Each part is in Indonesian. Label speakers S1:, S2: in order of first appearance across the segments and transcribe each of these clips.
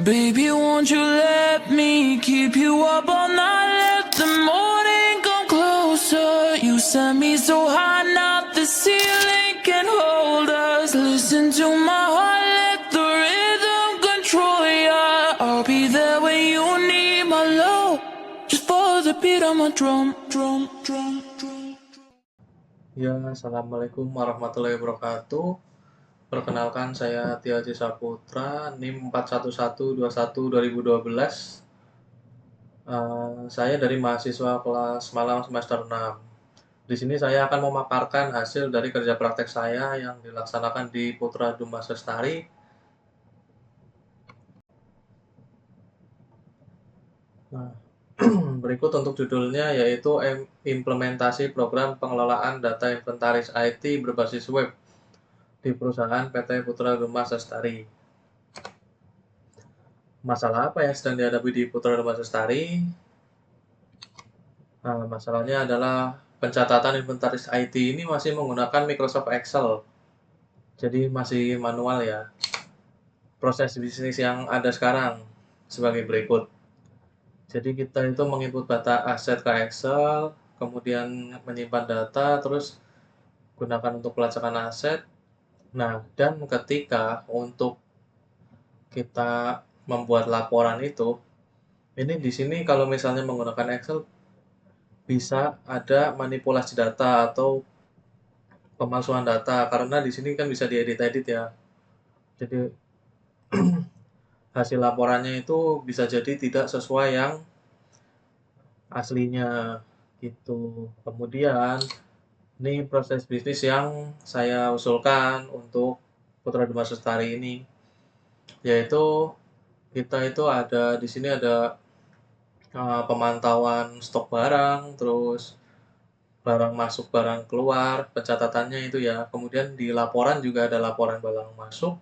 S1: Baby, won't you let me keep you up all night? Let the morning come closer. You set me so high, not the ceiling can hold us. Listen to my heart, let the rhythm control ya. I'll be there when you need my love. Just follow the beat of my drum.
S2: Ya, Assalamualaikum warahmatullahi wabarakatuh. Perkenalkan, saya Tiaji Saputra, NIM 411212012. Saya dari mahasiswa kelas Malang semester 6. Di sini saya akan memaparkan hasil dari kerja praktek saya yang dilaksanakan di Putra Dumas Lestari. Nah, berikut untuk judulnya, yaitu implementasi program pengelolaan data inventaris IT berbasis web di perusahaan PT Putra Dumas Lestari. Masalah apa yang sedang dihadapi di Putra Dumas Lestari? Nah, masalahnya adalah pencatatan inventaris IT ini masih menggunakan Microsoft Excel. Jadi masih manual ya. Proses bisnis yang ada sekarang sebagai berikut. Jadi kita itu menginput data aset ke Excel, kemudian menyimpan data, terus gunakan untuk pelacakan aset. Nah, dan ketika untuk kita membuat laporan itu, ini di sini kalau misalnya menggunakan Excel bisa ada manipulasi data atau pemalsuan data, karena di sini kan bisa diedit-edit ya. Jadi hasil laporannya itu bisa jadi tidak sesuai yang aslinya gitu. Kemudian ini proses bisnis yang saya usulkan untuk Putra Dumas Lestari ini, yaitu kita itu ada di sini ada pemantauan stok barang, terus barang masuk, barang keluar, pencatatannya itu ya. Kemudian di laporan juga ada laporan barang masuk,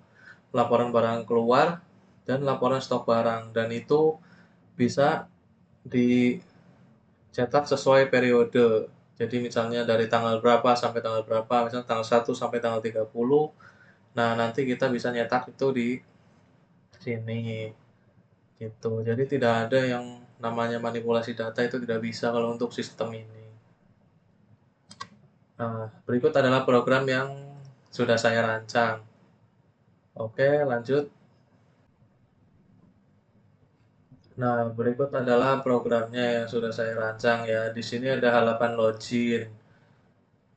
S2: laporan barang keluar, dan laporan stok barang. Dan itu bisa dicetak sesuai periode. Jadi misalnya dari tanggal berapa sampai tanggal berapa, misalnya tanggal 1 sampai tanggal 30. Nah, nanti kita bisa nyetak itu di sini gitu. Jadi tidak ada yang namanya manipulasi data, itu tidak bisa kalau untuk sistem ini. Nah, berikut adalah program yang sudah saya rancang. Oke, lanjut. Nah, berikut adalah programnya yang sudah saya rancang ya. Di sini ada halaman login,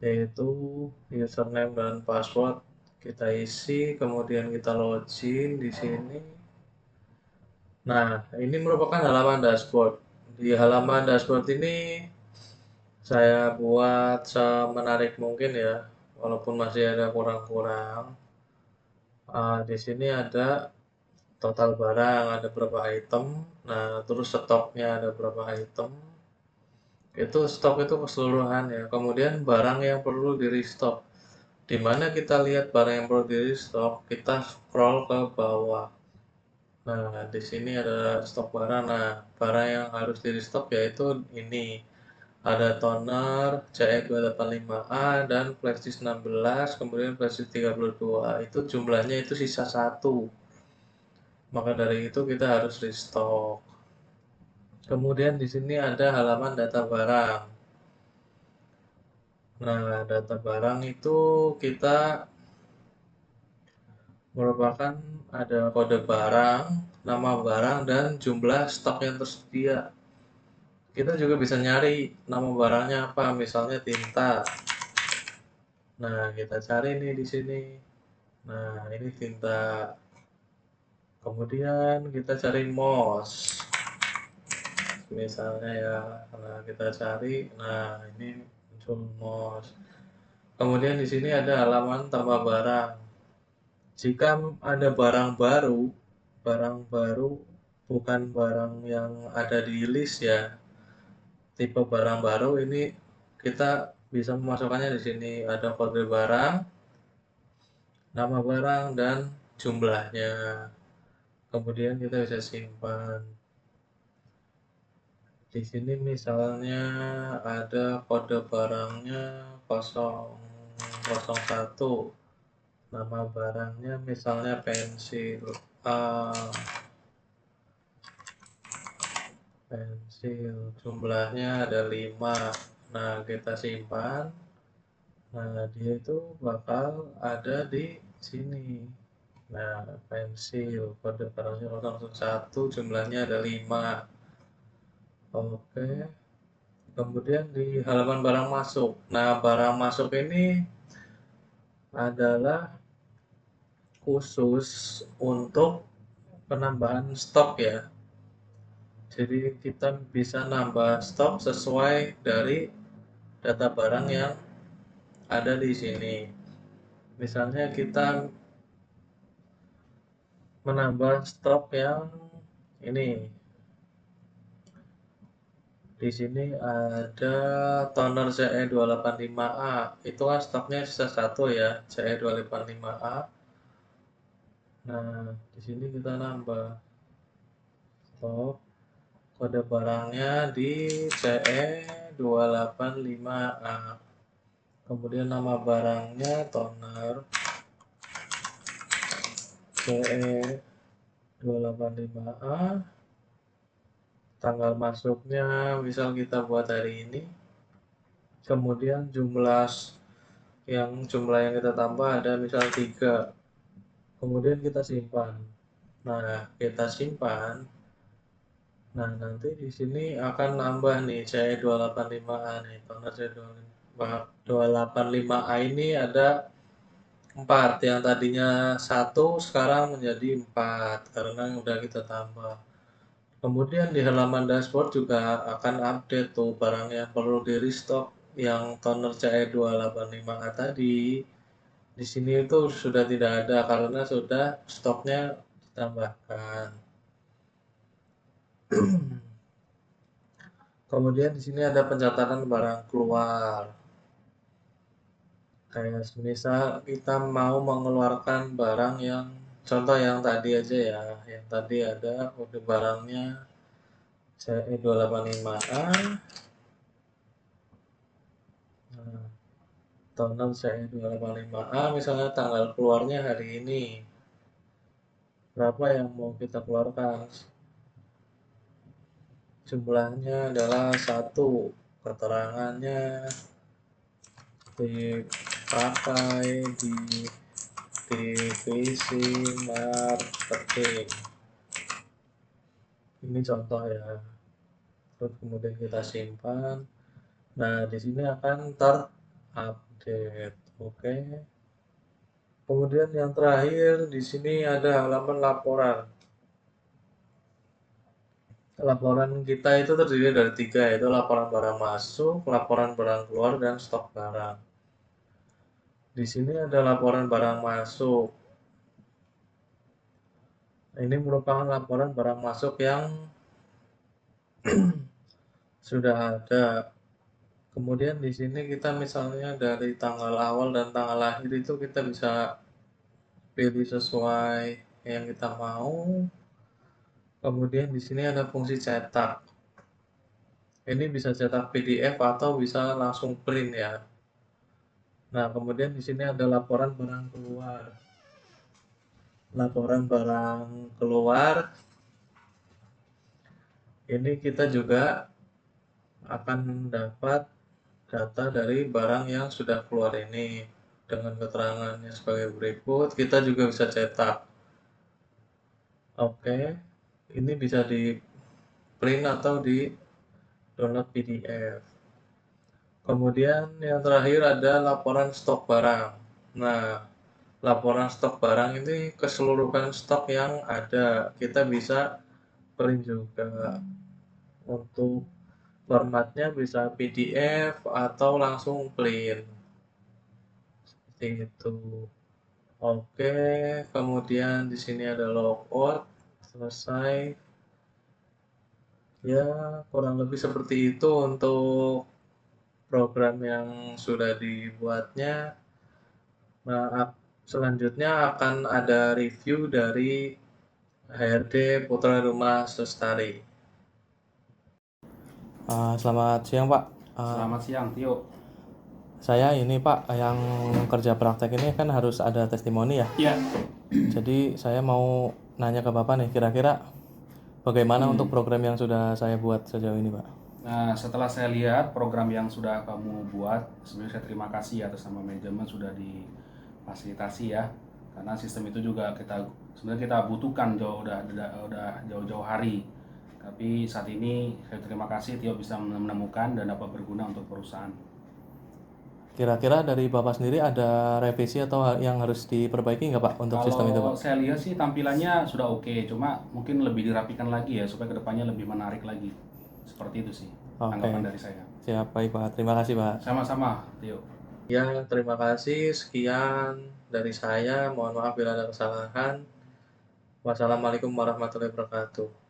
S2: yaitu username dan password kita isi, kemudian kita login di sini. Nah, ini merupakan halaman dashboard. Di halaman dashboard ini saya buat semenarik mungkin ya, walaupun masih ada kurang-kurang. Di sini ada total barang, ada berapa item, nah terus stoknya ada berapa item, itu stok itu keseluruhan ya. Kemudian barang yang perlu di restock, dimana kita lihat barang yang perlu di restock, kita scroll ke bawah. Nah, di sini ada stok barang. Nah, barang yang harus di restock yaitu ini, ada toner CE285A dan flash disk 16, kemudian flash disk 32, itu jumlahnya itu sisa 1. Maka dari itu kita harus restock. Kemudian di sini ada halaman data barang. Nah, data barang itu kita merupakan ada kode barang, nama barang, dan jumlah stok yang tersedia. Kita juga bisa nyari nama barangnya apa, misalnya tinta. Nah, kita cari nih di sini. Nah, ini tinta. Kemudian kita cari mouse. Misalnya ya, nah kita cari, nah ini muncul mouse. Kemudian di sini ada halaman tambah barang. Jika ada barang baru bukan barang yang ada di list ya, tipe barang baru ini kita bisa memasukkannya di sini. Ada kode barang, nama barang, dan jumlahnya. Kemudian kita bisa simpan. Di sini misalnya ada kode barangnya 001, nama barangnya misalnya pensil A. pensil. Jumlahnya ada 5. Nah, kita simpan. Nah, dia itu bakal ada di sini. Nah, pensil, kode barangnya 001, jumlahnya ada 5. Oke. Kemudian di halaman barang masuk. Nah, barang masuk ini adalah khusus untuk penambahan stok ya. Jadi kita bisa nambah stok sesuai dari data barang yang ada di sini. Misalnya kita menambah stok yang ini. Di sini ada toner CE285A. Itu kan stoknya sisa 1 ya, CE285A. Nah, di sini kita nambah stok kode barangnya di CE285A. Kemudian nama barangnya toner CE285A. Tanggal masuknya misal kita buat hari ini. Kemudian jumlah yang kita tambah ada misal 3. Kemudian kita simpan. Nah, kita simpan. Nah, nanti di sini akan nambah nih CE285A nih. Toner CE285A ini ada 4. Yang tadinya 1 sekarang menjadi 4 karena udah kita tambah. Kemudian di halaman dashboard juga akan update tuh barang yang perlu di restock yang toner CE285A tadi. Di sini itu sudah tidak ada karena sudah stoknya ditambahkan. Kemudian di sini ada pencatatan barang keluar. Kayak misal kita mau mengeluarkan barang yang contoh yang tadi aja ya, yang tadi ada kode barangnya CE285A. Nah, toner CE285A misalnya tanggal keluarnya hari ini. Berapa yang mau kita keluarkan? Jumlahnya adalah 1. Keterangannya dipakai di divisi marketing. Ini contoh ya. Terus kemudian kita simpan. Nah, di sini akan terupdate. Oke. Kemudian yang terakhir di sini ada halaman laporan. Laporan kita itu terdiri dari 3, yaitu laporan barang masuk, laporan barang keluar, dan stok barang. Di sini ada laporan barang masuk. Ini merupakan laporan barang masuk yang sudah ada. Kemudian di sini kita misalnya dari tanggal awal dan tanggal akhir itu kita bisa pilih sesuai yang kita mau. Kemudian di sini ada fungsi cetak. Ini bisa cetak PDF atau bisa langsung print ya. Nah, kemudian di sini ada laporan barang keluar. Laporan barang keluar. Ini kita juga akan dapat data dari barang yang sudah keluar ini dengan keterangannya sebagai berikut. Kita juga bisa cetak. Oke, ini bisa di print atau di download PDF. Kemudian yang terakhir ada laporan stok barang. Nah, laporan stok barang ini keseluruhan stok yang ada. Kita bisa print juga. Untuk formatnya bisa PDF atau langsung print. Seperti itu. Oke, kemudian di sini ada logout, selesai. Ya, kurang lebih seperti itu untuk program yang sudah dibuatnya. Nah, selanjutnya akan ada review dari HRD Putra Rumah Lestari.
S3: Selamat siang Pak.
S4: Selamat siang, Tio.
S3: Saya ini Pak yang kerja praktek ini kan harus ada testimoni ya.
S4: Iya.
S3: Jadi saya mau nanya ke Bapak nih, kira-kira Bagaimana untuk program yang sudah saya buat sejauh ini, Pak?
S4: Nah, setelah saya lihat program yang sudah kamu buat, sebenarnya saya terima kasih atas nama manajemen sudah difasilitasi ya. Karena sistem itu juga sebenarnya kita butuhkan udah jauh-jauh hari. Tapi saat ini saya terima kasih Tio bisa menemukan dan dapat berguna untuk perusahaan.
S3: Kira-kira dari Bapak sendiri ada revisi atau hal yang harus diperbaiki nggak Pak untuk sistem itu,
S4: Kalau
S3: Pak?
S4: saya lihat sih tampilannya sudah oke, cuma mungkin lebih dirapikan lagi ya supaya kedepannya lebih menarik lagi. Seperti itu sih
S3: Oke.
S4: tanggapan dari saya.
S3: Siap, baik Pak. Terima kasih, Pak.
S4: Sama-sama, Tio.
S2: Ya, terima kasih. Sekian dari saya. Mohon maaf bila ada kesalahan. Wassalamualaikum warahmatullahi wabarakatuh.